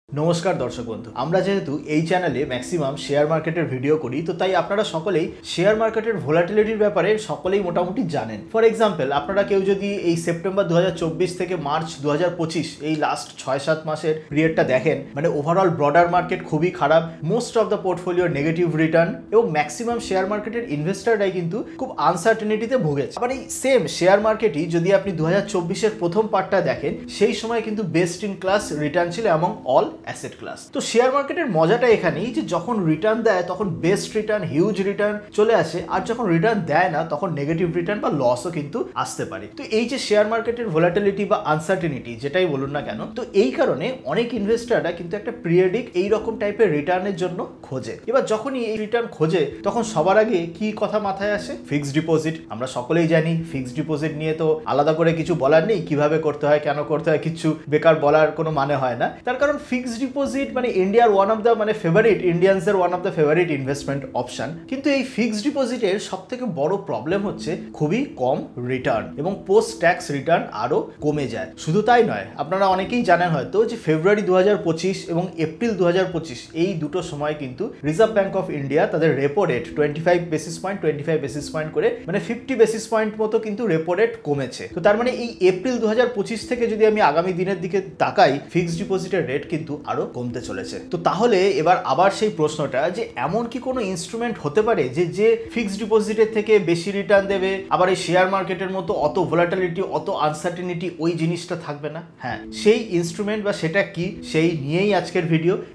নমস্কার দর্শক বন্ধু, আমরা যেহেতু এই চ্যানেলে ম্যাক্সিমাম শেয়ার মার্কেটের ভিডিও করি, তো তাই আপনারা সকলেই শেয়ার মার্কেটের ভোলাটিলিটির ব্যাপারে সকলেই মোটামুটি জানেন। ফর এক্সাম্পল, আপনারা কেউ যদি এই সেপ্টেম্বর 2024 থেকে মার্চ 2025 এই লাস্ট 6-7 মাসের পিরিয়ডটা দেখেন, মানে ওভারঅল ব্রডার মার্কেট খুবই খারাপ, most of the portfolio negative return এবং ম্যাক্সিমাম শেয়ার মার্কেটের ইনভেস্টাররাই কিন্তু খুব আনসার্টেনিটিতে ভুগেছে। আবার এই সেম শেয়ার মার্কেটই যদি আপনি 2024-এর প্রথম পার্টটা দেখেন, সেই সময় কিন্তু বেস্ট ইন ক্লাস রিটার্ন ছিল অ্যামং অল অ্যাসেট ক্লাস। তো শেয়ার মার্কেটের মজাটা এখানেই যে যখন রিটার্ন দেয় তখন বেস্ট রিটার্ন, হিউজ রিটার্ন চলে আসে, আর যখন রিটার্ন দেয় না তখন নেগেটিভ রিটার্ন বা লসও কিন্তু আসতে পারে। তো এই যে শেয়ার মার্কেটের ভোলাটিলিটি বা আনসার্টেনিটি যেটাই বলুন না কেন, তো এই কারণে অনেক ইনভেস্টাররা কিন্তু একটা পিরিয়ডিক এইরকম টাইপের রিটার্নের জন্য খোঁজে। এবার যখনই এই রিটার্ন খোঁজে তখন সবার আগে কি কথা মাথায় আসে? Fixed deposit. আমরা সকলেই জানি ফিক্সড ডিপোজিট নিয়ে তো আলাদা করে কিছু বলার নেই, কিভাবে করতে হয়, কেন করতে হয়, কিছু বেকার বলার কোনো মানে হয় না। তার কারণ ফিক্সড ডিপোজিট মানে ইন্ডিয়ার ওয়ান অফ দ্য ফেভারিট, ইন্ডিয়ানসের one of the favourite investment option. কিন্তু এই ফিক্সড ডিপোজিটের সব থেকে বড় প্রবলেম হচ্ছে খুবই কম রিটার্ন এবং পোস্ট ট্যাক্স রিটার্ন আরো কমে যায়। শুধু তাই নয়, আপনারা অনেকেই জানেন হয়তো যে ফেব্রুয়ারি 2025 এবং এপ্রিল 2025 এই দুটো সময় কিন্তু রিজার্ভ ব্যাংক অফ ইন্ডিয়া তাদের রেপো রেট 25 বেসিস পয়েন্ট করে মানে 50 বেসিস পয়েন্ট মতো কিন্তু রেপো রেট কমেছে। তো তার মানে এই এপ্রিল 2025 থেকে যদি আমি আগামী দিনের দিকে তাকাই, ফিক্সড ডিপোজিটের রেট কিন্তু আরো কমতে চলেছে। তো তাহলে এবার আবার সেই প্রশ্নটা যে এমন কি কোনো ইনস্ট্রুমেন্ট হতে পারে যে ফিক্সড ডিপোজিটের থেকে বেশি রিটার্ন দেবে, আবার এই শেয়ার মার্কেটের মতো অত ভোলাটিলিটি, অত আনসার্টেনিটি ওই জিনিসটা থাকবে না? হ্যাঁ, সেই ইনস্ট্রুমেন্ট বা সেটা কি, সেই নিয়েই আজকের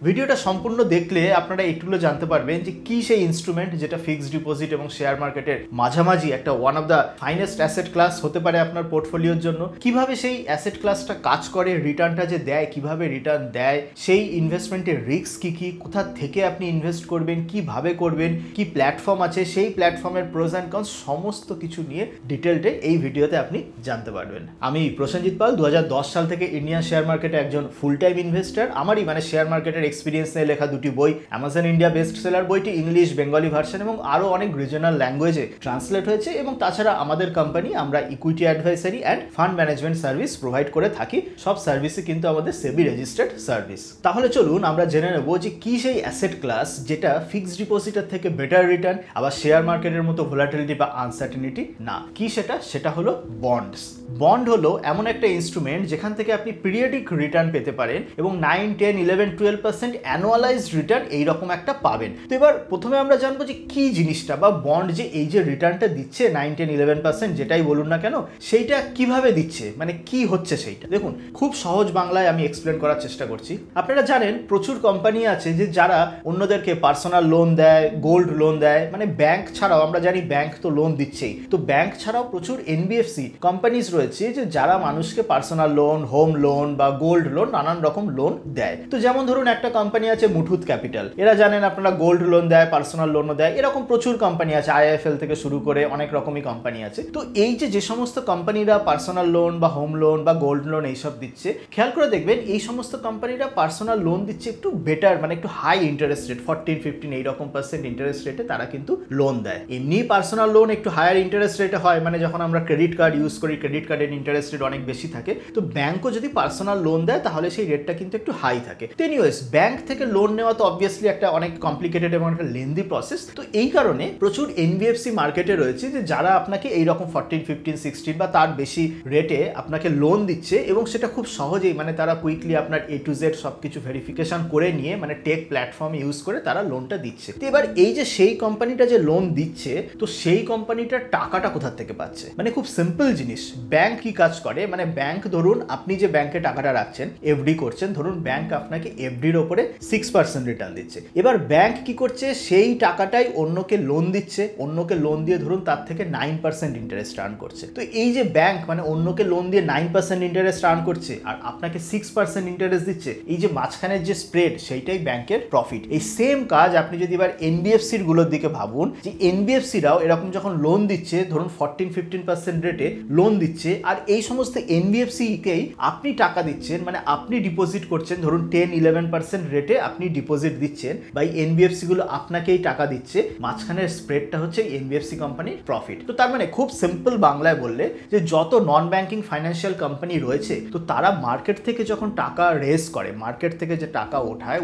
ভিডিওটা সম্পূর্ণ দেখলে আপনারা একটুগুলো জানতে পারবেন যে কি সেই ইনস্ট্রুমেন্ট যেটা ফিক্সড ডিপোজিট এবং শেয়ার মার্কেটের মাঝামাঝি একটা one of the finest asset class হতে পারে আপনার পোর্টফোলিওর জন্য। কিভাবে সেই অ্যাসেট ক্লাসটা কাজ করে, রিটার্নটা যে দেয়, কিভাবে রিটার্ন দেয়, সেই ইনভেস্টমেন্টের রিস্ক কি কি, কোথা থেকে আপনি ইনভেস্ট করবেন, কিভাবে করবেন, কি প্ল্যাটফর্ম আছে, সেই প্ল্যাটফর্মের প্রোজ অ্যান্ড কনস সমস্ত কিছু নিয়ে ডিটেলডে এই ভিডিওতে আপনি জানতে পারবেন। আমি প্রসেনজিৎ পাল 2010 সাল থেকে ইন্ডিয়ান শেয়ার মার্কেটে একজন ফুল টাইম ইনভেস্টার। আমারই মানে শেয়ার মার্কেটের এক্সপিরিয়েন্স নিয়ে লেখা দুটি বই, অ্যামাজন ইন্ডিয়া বেস্ট সেলার বইটি ইংলিশ, বেঙ্গলি ভার্সন এবং আরও অনেক রিজনাল ল্যাঙ্গুয়েজে ট্রান্সলেট হয়েছে। এবং তাছাড়া আমাদের কোম্পানি, আমরা equity advisory and fund management service provide করে থাকি। সব সার্ভিসই কিন্তু আমাদের সেবি রেজিস্টার্ড সার্ভিস। তাহলে চলুন আমরা জেনে নেব যে কি সেই অ্যাসেট ক্লাস যেটা ফিক্সড ডিপোজিটের থেকে বেটার রিটার্ন, আবার শেয়ার মার্কেটের মতো ভোলাটিলিটি বা আনসার্টেনিটি না। কি সেটা হলো বন্ডস। বন্ড হলো এমন একটা ইনস্ট্রুমেন্ট যেখান থেকে আপনি পিরিয়ডিক রিটার্ন পেতে পারেন এবং 9, 10, 11, 12% অ্যানুয়ালাইজড রিটার্ন এইরকম একটা পাবেন। তো এবার প্রথমে আমরা জানবো যে কি জিনিসটা বা বন্ড, যে এই যে রিটার্নটা দিচ্ছে 9, 10, 11% যেটাই বলুন না কেন, সেইটা কিভাবে দিচ্ছে, মানে কি হচ্ছে সেইটা। দেখুন, খুব সহজ বাংলায় আমি এক্সপ্লেন করার চেষ্টা করছি। আপনারা জানেন প্রচুর কোম্পানি আছে যে যারা অন্যদেরকে পার্সোনাল লোন দেয়, গোল্ড লোন দেয়, মানে ব্যাংক ছাড়াও, আমরা জানি ব্যাংক তো লোন দিচ্ছেই, তো ব্যাংক ছাড়াও প্রচুর এনবিএফসি কোম্পানিজ রয়েছে যে যারা মানুষকে পার্সোনাল লোন, হোম লোন বা গোল্ড লোন, নানান রকম লোন দেয়। তো যেমন ধরুন একটা কোম্পানি আছে মুথুট ক্যাপিটাল, এরা জানেন আপনারা গোল্ড লোন দেয়, পার্সোনাল লোনও দেয়। এরকম প্রচুর কোম্পানি আছে, আইএফএল থেকে শুরু করে অনেক রকমই কোম্পানি আছে। তো এই যে সমস্ত কোম্পানিরা পার্সোনাল লোন বা হোম লোন বা গোল্ড লোন এইসব দিচ্ছে, খেয়াল করে দেখবেন এই সমস্ত কোম্পানিরা পার্সোনাল লোন দিচ্ছে একটু বেটার, মানে একটু হাই ইন্টারেস্ট রেট, 14, 15 এইরকম % ইন্টারেস্ট রেটে তারা কিন্তু লোন দেয়। এমনি পার্সোনাল লোন একটু হায়ার ইন্টারেস্ট রেটে হয়, মানে যখন আমরা ক্রেডিট কার্ড ইউজ করি, ক্রেডিট কার্ডের ইন্টারেস্ট রেট অনেক বেশি থাকে। তো ব্যাংকও যদি পার্সোনাল লোন দেয় তাহলে সেই রেটটা কিন্তু একটু হাই থাকে। তো এনিওয়েজ, ব্যাংক থেকে লোন নেওয়া তো অবভিয়াসলি একটা অনেক কমপ্লিকেটেড এবং একটা লেন্দি প্রসেস। তো এই কারণে প্রচুর এনবিএফসি মার্কেটে রয়েছে যে যারা আপনাকে এইরকম 14, 15, 16 বা তার বেশি রেটে আপনাকে লোন দিচ্ছে এবং সেটা খুব সহজেই, মানে তারা কুইকলি আপনার A to Z সবকিছু ভেরিফিকেশন করে নিয়ে, মানে টেক প্ল্যাটফর্ম ইউজ করে তারা লোনটা দিচ্ছে। তো এবার এই যে সেই কোম্পানিটা যে লোন দিচ্ছে, তো সেই কোম্পানিটার টাকাটা কোথা থেকে পাচ্ছে? মানে খুব সিম্পল জিনিস। ব্যাংক কি কাজ করে, মানে ব্যাংক, ধরুন আপনি যে ব্যাংকে টাকাটা রাখছেন, এফডি করছেন, ধরুন ব্যাংক আপনাকে এফডির ওপরে 6% রিটার্ন দিচ্ছে। এবার ব্যাংক কি করছে, সেই টাকাটাই অন্যকে লোন দিচ্ছে, অন্যকে লোন দিয়ে ধরুন তার থেকে 9% ইন্টারেস্ট আর্ন করছে। তো এই যে ব্যাংক মানে অন্যকে লোন দিয়ে 9% ইন্টারেস্ট আর্ন করছে আর আপনাকে 6% ইন্টারেস্ট দিচ্ছে, এই যে মাঝখানের যে স্প্রেড, সেইটাই ব্যাংকের প্রফিট। এই সেম কাজ আপনি যদি এবার এনবিএফসির গুলোর দিকে ভাবুন, যে এনবিএফসিরাও এরকম যখন লোন দিচ্ছে, ধরুন 14, 15% রেটে লোন দিচ্ছে, আর এই সমস্ত এনবিএফসিকেই আপনি টাকা দিচ্ছেন, মানে আপনি ডিপোজিট করছেন, ধরুন 10, 11% রেটে আপনি ডিপোজিট দিচ্ছেন, বা এনবিএফসি গুলো আপনাকেই টাকা দিচ্ছে, মাঝখানের স্প্রেডটা হচ্ছে এনবিএফসি কোম্পানির প্রফিট। তো তার মানে খুব সিম্পল বাংলায় বললে, যে যত নন ব্যাংকিং ফাইন্যান্সিয়াল কোম্পানি রয়েছে, তো তারা মার্কেট থেকে যখন টাকা রেজ করে, মার্কেট থেকে যে টাকা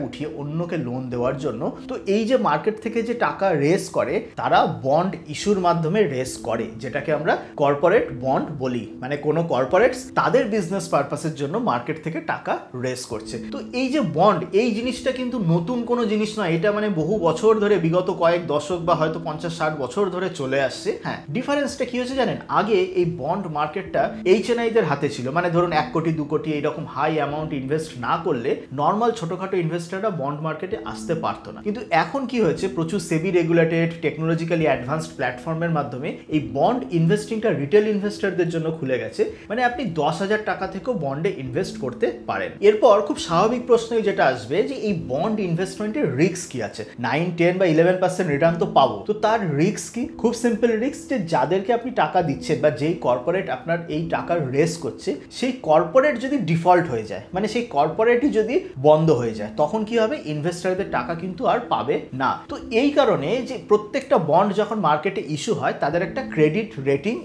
উঠিয়ে অন্যকে লোন দেওয়ার জন্য। তো এই যে মার্কেট থেকে যে টাকা রেজ করে তারা বন্ড ইস্যুর মাধ্যমে রেজ করে, যেটাকে আমরা কর্পোরেট বন্ড বলি। মানে কোনো কর্পোরেটস তাদের বিজনেস পারপাসের জন্য মার্কেট থেকে টাকা রেজ করছে। তো এই যে বন্ড, এই জিনিসটা কিন্তু নতুন কোনো জিনিস নয়, এটা মানে বহু বছর ধরে, বিগত কয়েক দশক বা হয়তো 50-60 বছর ধরে চলে আসছে। হ্যাঁ, ডিফারেন্সটা কি হচ্ছে জানেন? আগে এই বন্ড মার্কেটটা এইচএনআইদের হাতে ছিল, মানে ধরুন 1 কোটি 2 কোটি এইরকম হাই অ্যামাউন্ট ইনভেস্ট না করলে নর্মাল ছোটখাটো ইনভেস্টাররা বন্ড মার্কেটে আসতে পারতো না। কিন্তু এখন কি হয়েছে, প্রচুর সেবি রেগুলেটেড টেকনোলজিক্যালি অ্যাডভান্সড প্ল্যাটফর্মের মাধ্যমে এই বন্ড ইনভেস্টিংটা রিটেল ইনভেস্টারদের জন্য খুলে গেছে। মানে আপনি 10,000 টাকা থেকেও বন্ডে ইনভেস্ট করতে পারেন। এরপর খুব স্বাভাবিক প্রশ্নই যেটা আসবে যে এই বন্ড ইনভেস্টমেন্টের রিস্ক কি আছে? 9, 10 বা 11% রিটার্ন তো পাবো, তো তার রিস্ক কি? খুব সিম্পল রিস্ক, যে যাদেরকে আপনি টাকা দিচ্ছেন বা যেই কর্পোরেট আপনার এই টাকা রেজ করছে সেই কর্পোরেট যদি ডিফল্ট হয়ে যায়, মানে সেই কর্পোরেটই যদি বন্ধ হয়ে যায়, তখন কি হবে? ইনভেস্টরদের টাকা কিন্তু আর পাবে না। তো এই কারণে যে প্রত্যেকটা বন্ড যখন মার্কেটে ইস্যু হয় তাদের একটা ক্রেডিট রেটিং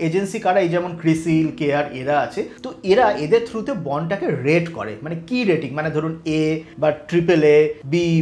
এজেন্সি কারা? এই যেমন ক্রিসিল, কেয়ার এরা আছে, তো এরা এদের থ্রুতে বন্ডটাকে রেট করে। মানে কি রেটিং? মানে ধরুন এ বা AAA,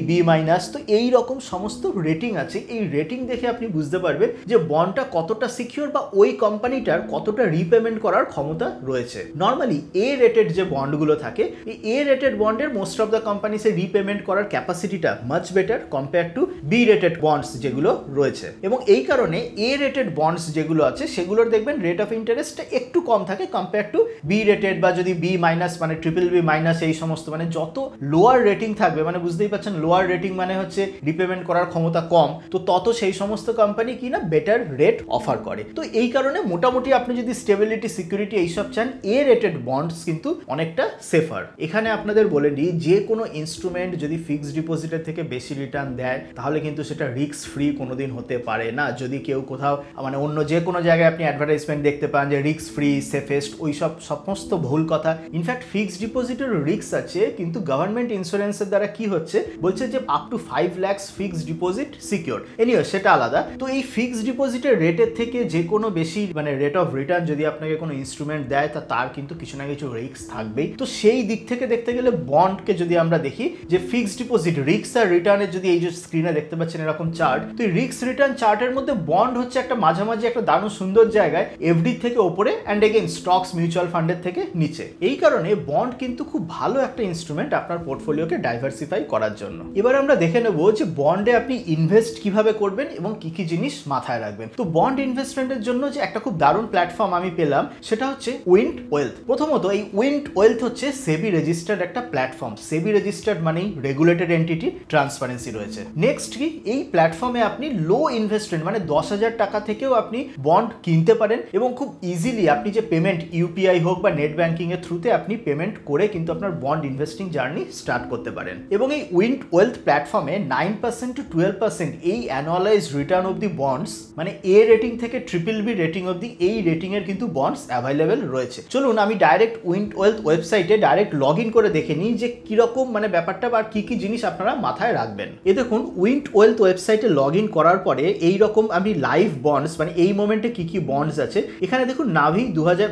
বি মাইনাস, তো এই রকম সমস্ত রেটিং আছে। এই রেটিং দেখে আপনি বুঝতে পারবেন যে বন্ডটা কতটা সিকিউর বা ওই কোম্পানিটার কতটা রিপেমেন্ট করার ক্ষমতা রয়েছে। নর্মালি এ রেটেড যে বন্ডগুলো থাকে, এই এ রেটেড বন্ডের মোস্ট অফ দ্য কোম্পানিসের রিপেমেন্ট করার ক্যাপাসিটিটা much better compare to B rated bonds যেগুলো রয়েছে। এবং এই কারণে এ রেটেড বন্ডস যেগুলো আছে সেগুলোর দেখবেন রেট অফ ইন্টারেস্টটা একটু কম থাকে কম্পেয়ার টু বি রেটেড, বা যদি বি মাইনাস মানে BBB মাইনাস এই সমস্ত, মানে যত লোয়ার রেটিং থাকবে, মানে বুঝতেই পারছেন লোয়ার রেটিং মানে হচ্ছে রিপেমেন্ট করার ক্ষমতা কম, তো তত সেই সমস্ত কোম্পানি কি না বেটার রেট অফার করে। তো এই কারণে মোটামুটি আপনি যদি স্টেবিলিটি, সিকিউরিটি এইসব চান, এ রেটেড বন্ডস কিন্তু অনেকটা সেফার। এখানে আপনাদের বলে দিই, যে কোনো ইনস্ট্রুমেন্ট যদি ফিক্সড ডিপোজিটের থেকে বেশি রিটার্ন দেয় তাহলে কিন্তু সেটা রিস্ক ফ্রি কোনোদিন হতে পারে না। যদি কেউ কোথাও মানে অন্য যে কোনো জায়গায় আপনি অ্যাডভার্টাইজমেন্ট দেখতে পান যে রিস্ক ফ্রি, সেফেস্ট, ওই সব সমস্ত ভুল কথা। ইনফ্যাক্ট ফিক্সড ডিপোজিটের রিস্ক আছে, কিন্তু গভর্নমেন্ট ইন্স্যুরেন্সের দ্বারা কি হচ্ছে বলছে যে up to 5 lakhs fixed deposit secure. Anyway সেটা আলাদা। তো এই ফিক্সড ডিপোজিটের রেটের থেকে যে কোনো বেশি মানে রেট অফ রিটার্ন যদি আপনাকে কোনো ইনস্ট্রুমেন্ট দেয় তার কিন্তু কিছু না কিছু রিস্ক থাকবেই। তো সেই দিক থেকে দেখতে গেলে বন্ডকে যদি আমরা দেখি যে ফিক্সড ডিপোজিট রিস্ক আর রিটার্নের, যদি এই যে স্ক্রিনে দেখতে পাচ্ছেন এরকম চার্ট, তো এই রিস্ক রিটার্ন চার্টের মধ্যে বন্ড হচ্ছে একটা মাঝামাঝি একটা দারুণ সুন্দর জায়গায়, এফডি থেকে ওপরে অ্যান্ড এগেইন স্টকস মিউচুয়াল ফান্ডের থেকে নিচে। এই কারণে বন্ড কিন্তু খুব ভালো একটা ইনস্ট্রুমেন্ট আপনার পোর্টফোলিওকে ডাইভার্সিফাই করার জন্য। এবার আমরা দেখে নেব যে বন্ডে আপনি ইনভেস্ট কিভাবে করবেন এবং কি কি জিনিস মাথায় রাখবেন। তো বন্ড ইনভেস্টমেন্টের জন্য যে একটা খুব দারুণ প্ল্যাটফর্ম আমি পেলাম সেটা হচ্ছে উইন্ড ওয়েলথ। প্রথমত এই উইন্ড ওয়েলথ হচ্ছে সেবি রেজিস্টার্ড একটা প্ল্যাটফর্ম। সেবি রেজিস্টার্ড মানেই রেগুলেটেড এন্টিটি, ট্রান্সপারেন্সি রয়েছে। নেক্সট কি, এই প্ল্যাটফর্মে আপনি লো ইনভেস্টমেন্ট মানে 10,000 টাকা থেকেও আপনি বন্ড কিনতে পারেন এবং খুব ইজিলি আপনি যে পেমেন্ট ইউপিআই হোক বা নেট ব্যাংকিং এর থ্রুতে আপনি পেমেন্ট করে কিন্তু আপনার বন্ড ইনভেস্টিং জার্নি স্টার্ট করতে পারেন। এবং এই উইন্ড ওয়েলথ প্ল্যাটফর্মে 9% to 12% এই অ্যানুয়ালাইজড রিটার্ন অফ দি বন্ডস, মানে এ রেটিং থেকে BBB রেটিং অফ দি এই রেটিং এর কিন্তু বন্ডস অ্যাভেলেবেল রয়েছে। চলুন আমি ডাইরেক্ট উইন্ড ওয়েলথ ওয়েবসাইটে ডাইরেক্ট লগ ইন করে দেখে নিই যে কিরকম মানে ব্যাপারটা বা কি কি জিনিস আপনারা মাথায় রাখবেন। এ দেখুন উইন্ড ওয়েলথ ওয়েবসাইটে লগ ইন করার পরে এইরকম আমি লাইভ বন্ডস মানে এই মোমেন্টে কি কি বন্ডস আছে এখানে দেখুন। নাভি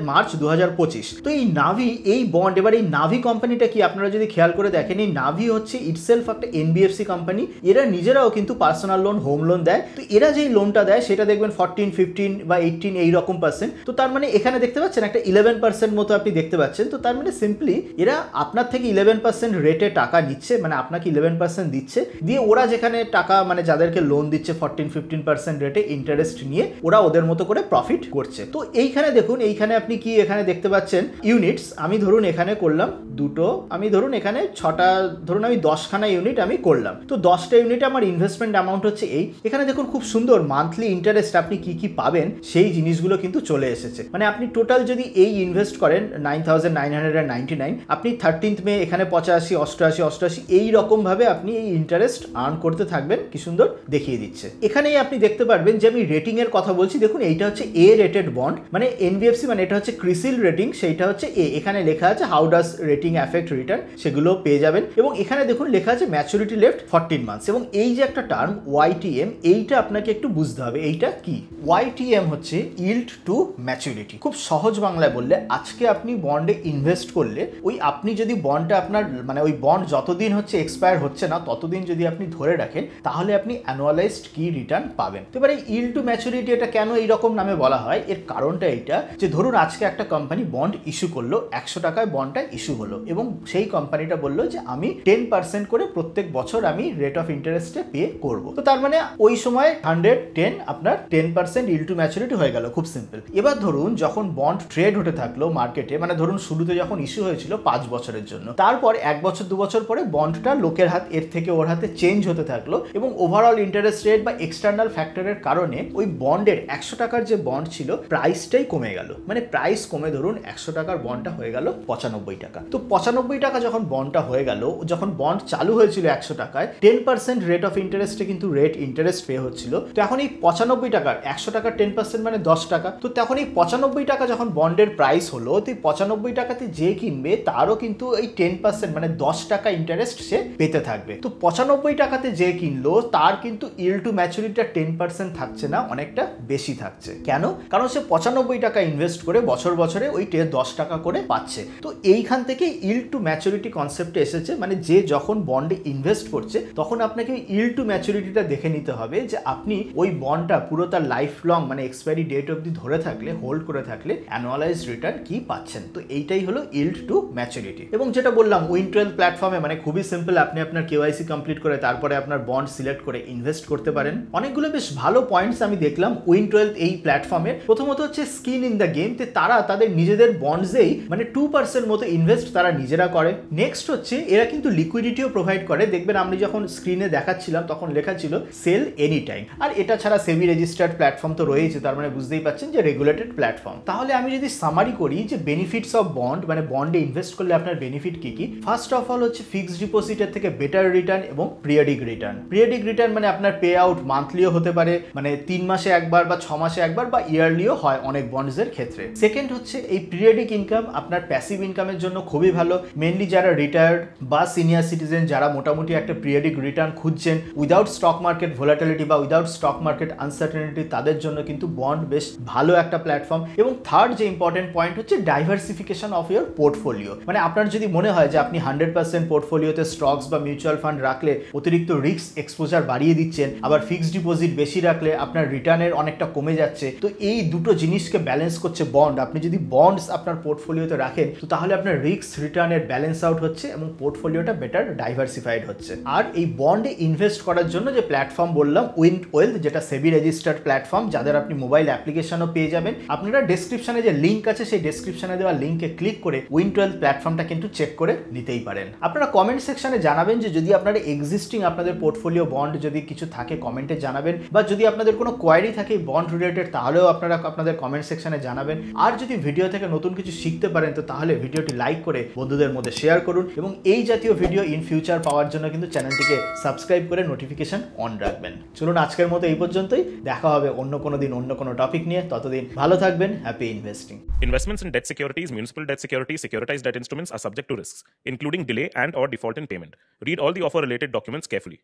মার্চ 2025, তো এই নাভি এই বন্ড, এবার এই নাভি কোম্পানিটা কি আপনারা যদি খেয়াল করে দেখেন, এই নাভি হচ্ছে ইটসেলফ একটা এনবিএফসি কোম্পানি। এরা নিজেরাও কিন্তু পার্সোনাল লোন, হোম লোন দেয়। তো এরা যেই লোনটা দেয় সেটা দেখবেন 14, 15 বা 18 এইরকম পার্সেন্ট। তো তার মানে এখানে দেখতে পাচ্ছেন একটা 11% মতো আপনি দেখতে পাচ্ছেন। তো তার মানে সিম্পলি এরা আপনার থেকে 11% রেটে টাকা নিচ্ছে, মানে আপনাকে 11% দিচ্ছে, দিয়ে ওরা যেখানে টাকা মানে যাদেরকে লোন দিচ্ছে 14-15% রেটে ইন্টারেস্ট নিয়ে ওরা ওদের মতো করে প্রফিট করছে। তো এইখানে দেখুন, এইখানে আপনি কি এখানে দেখতে পাচ্ছেন ইউনিটস। আমি ধরুন এখানে করলাম দুটো, আমি ধরুন এখানে 6টা, ধরুন আমি 10খানা ইউনিট আমি করলাম। তো 10টা ইউনিট আমার ইনভেস্টমেন্ট অ্যামাউন্ট হচ্ছে এই। এখানে দেখুন খুব সুন্দর মান্থলি ইন্টারেস্ট আপনি কি কি পাবেন সেই জিনিসগুলো কিন্তু চলে এসেছে। মানে আপনি টোটাল যদি এই ইনভেস্ট করেন 9,999, আপনি 13th মে এখানে 85, 88 এই রকম ভাবে আপনি এই ইন্টারেস্ট আর্ন করতে থাকবেন। কি সুন্দর দেখিয়ে দিচ্ছে। এখানেই আপনি দেখতে পারবেন যে আমি রেটিং এর কথা বলছি। দেখুন এইটা হচ্ছে এ রেটেড বন্ড, মানে এনবিএফসি মানে এটা হচ্ছে ক্রিসিল রেটিং, সেইটা হচ্ছে এ। এখানে লেখা আছে how does rating affect return, সেগুলো পেয়ে যাবেন। এবং এখানে দেখুন লেখা আছে ম্যাচুরিটি লেফট 14 মান্থস। এবং এই যে একটা টার্ম ওয়াইটিএম, এইটা আপনাকে একটু বুঝতে হবে এইটা কি। ওয়াইটিএম হচ্ছে ইল্ড টু ম্যাচুরিটি। খুব সহজ বাংলায় বললে আজকে আপনি বন্ডে ইনভেস্ট করলে ওই আপনি যদি বন্ডটা আপনার মানে ওই বন্ড যতদিন হচ্ছে এক্সপায়ার হচ্ছে না ততদিন যদি আপনি ধরে রাখেন তাহলে আপনি অ্যানুয়ালাইজড কি রিটার্ন পাবেন। তো এবারে ইল্ড টু ম্যাচুরিটি এটা কেন এইরকম নামে বলা হয়, এর কারণটা এইটা যে ধরুন আজকে একটা কোম্পানি বন্ড ইস্যু করলো, 100 টাকায় বন্ডটা ইস্যু হলো এবং সেই কোম্পানিটা বললো যে আমি 10% করে প্রত্যেক বছর আমি রেট অফ ইন্টারেস্টে পে করব। তো তার মানে ওই সময় 110 আপনার 10% ইল্ড টু ম্যাচুরিটি হয়ে গেল, খুব সিম্পল। এবার ধরুন যখন বন্ড ট্রেড হতে থাকলো মার্কেটে, মানে ধরুন শুরুতে যখন ইস্যু হয়েছিল 5 বছরের জন্য, তারপর 1 বছর 2 বছর পরে বন্ডটা লোকের হাত এর থেকে ওর হাতে চেঞ্জ হতে থাকলো এবং ওভারঅল ইন্টারেস্ট রেট বা এক্সটার্নাল ফ্যাক্টরের কারণে ওই বন্ডের 100 টাকার যে বন্ড ছিল প্রাইসটাই কমে গেল, মানে প্রাইস কমে ধরুন 100 টাকার বন্ডটা হয়ে গেল 95 টাকা। তো 95 টাকা যখন বন্ডটা হয়ে গেল, যখন বন্ড চালু হয়েছিল 100 টাকায় 10% রেট অফ ইন্টারেস্টে কিন্তু রেট ইন্টারেস্ট পে হচ্ছিল। তো এখন এই 95 টাকার 100 টাকার 10% মানে 10 টাকা। তো তখন এই 95 টাকা যখন বন্ডের প্রাইস হলো, তো 95 টাকাতে যে কিনবে তারও কিন্তু এই 10% মানে 10 টাকা ইন্টারেস্ট সে পেতে থাকবে। তো 95 টাকাতে যে কিনলো তার কিন্তু ইল্ড টু ম্যাচুরিটিটা 10% থাকছে না, অনেকটা বেশি থাকছে। কেন? কারণ সে 95 টাকা ইনভেস্ট করে বছর বছরে ওই 10 টাকা করে পাচ্ছে। তো এইখান থেকে ইল্ড টু ম্যাচুরিটি কনসেপ্টে এসেছে, মানে যে যখন বন্ডে ইনভেস্ট করছে তখন আপনাকে ইল্ড টু ম্যাচুরিটিটা দেখে নিতে হবে যে আপনি ওই বন্ডটা পুরো তার লাইফ লং মানে এক্সপায়ারি ডেট অবধি ধরে থাকলে, হোল্ড করে থাকলে অ্যানুয়ালাইজড রিটার্ন কি পাচ্ছেন। তো এইটাই হলো ইল্ড টু ম্যাচুরিটি। এবং যেটা বললাম উইন12 প্ল্যাটফর্মে মানে খুবই সিম্পল, আপনি আপনার কেওয়াইসি কমপ্লিট করে তারপরে আপনার বন্ড সিলেক্ট করে ইনভেস্ট করতে পারেন। অনেকগুলো বেশ ভালো পয়েন্টস আমি দেখলাম উইন12 এই প্ল্যাটফর্মের। প্রথমত হচ্ছে স্কিন ইন দ্য গেম, তারা তাদের নিজেদের বন্ডসেই মানে 2% মতো ইনভেস্ট তারা নিজেরা করে। নেক্সট হচ্ছে এরা কিন্তু লিকুইডিটিও প্রোভাইড করে। দেখবেন আমি যখন স্ক্রিনে দেখাচ্ছিলাম তখন লেখা ছিল সেল এনি টাইম। আর এটা ছাড়া সেবি রেজিস্টার্ড প্ল্যাটফর্ম তো রয়েছে, তার মানে বুঝতেই পাচ্ছেন যে রেগুলেটেড প্ল্যাটফর্ম। তাহলে আমি যদি সামারি করি যে বেনিফিটস অফ বন্ড, মানে বন্ডে ইনভেস্ট করলে আপনার বেনিফিট কি কি। ফার্স্ট অফ অল হচ্ছে ফিক্সড ডিপোজিটের থেকে বেটার রিটার্ন এবং পিরিয়ডিক রিটার্ন। পিরিয়ডিক রিটার্ন মানে আপনার পে আউট মান্থলিও হতে পারে, মানে 3 মাসে একবার বা 6 মাসে একবার বা ইয়ারলিও হয় অনেক বন্ডসের ক্ষেত্রে। সেকেন্ড হচ্ছে এই পিরিয়ডিক ইনকাম আপনার প্যাসিভ ইনকামের জন্য খুবই ভালো। মেনলি যারা রিটায়ার্ড বা সিনিয়র সিটিজেন যারা মোটামুটি একটা পিরিয়ডিক রিটার্ন খুঁজছেন উইদাউট স্টক মার্কেট ভোলাটিলিটি বা উইদাউট স্টক মার্কেট আনসার্টেনিটি, তাদের জন্য কিন্তু বন্ড বেশ ভালো একটা প্ল্যাটফর্ম। এবং থার্ড যে ইম্পর্টেন্ট পয়েন্ট হচ্ছে ডাইভার্সিফিকেশন অফ ইয়োর পোর্টফোলিও। মানে আপনার যদি মনে হয় যে আপনি 100% পোর্টফোলিওতে স্টকস বা মিউচুয়াল ফান্ড রাখলে অতিরিক্ত রিস্ক এক্সপোজার বাড়িয়ে দিচ্ছেন, আবার ফিক্সড ডিপোজিট বেশি রাখলে আপনার রিটার্নের অনেকটা কমে যাচ্ছে, তো এই দুটো জিনিসকে ব্যালেন্স করছে বন্ড। আপনি যদি বন্ডস আপনার পোর্টফোলিওতে রাখেন তো তাহলে আপনার রিস্ক রিটার্নের ব্যালেন্স আউট হচ্ছে এবং পোর্টফোলিওটা বেটার ডাইভার্সিফাইড হচ্ছে। আর এই বন্ডে ইনভেস্ট করার জন্য যে প্ল্যাটফর্ম বললাম উইন12, যেটা সেবি রেজিস্টার্ড প্ল্যাটফর্ম, যাদের আপনি মোবাইল অ্যাপ্লিকেশনও পেয়ে যাবেন। আপনারা ডেসক্রিপশনে যে লিঙ্ক আছে সেই ডেসক্রিপশনে দেওয়া লিঙ্কে ক্লিক করে উইন12 প্ল্যাটফর্মটা কিন্তু চেক করে নিতেই পারেন। আপনারা কমেন্ট সেকশনে জানাবেন যে যদি আপনারা এক্সিস্টিং আপনাদের পোর্টফোলিও বন্ড যদি কিছু থাকে কমেন্টে জানাবেন, বা যদি আপনাদের কোনো কোয়ারি থাকে বন্ড রিলেটেড তাহলেও আপনারা আপনাদের কমেন্ট সেকশনে জানাবেন। আর যদি ভিডিও থেকে নতুন কিছু শিখতে পারেন তো তাহলে ভিডিওটি লাইক করে বন্ধুদের মধ্যে শেয়ার করুন এবং এই জাতীয় ভিডিও ইন ফিউচার পাওয়ার জন্য কিন্তু চ্যানেলটিকে সাবস্ক্রাইব করে নোটিফিকেশন অন রাখবেন। চলুন আজকের মতো এই পর্যন্তই, দেখা হবে অন্য কোনো দিন অন্য কোনো টপিক নিয়ে। ততদিন ভালো থাকবেন, happy investing. Investments in debt securities, municipal debt securities, securitized debt instruments are subject to risks, including delay and/or default in payment. Read all the offer related documents carefully.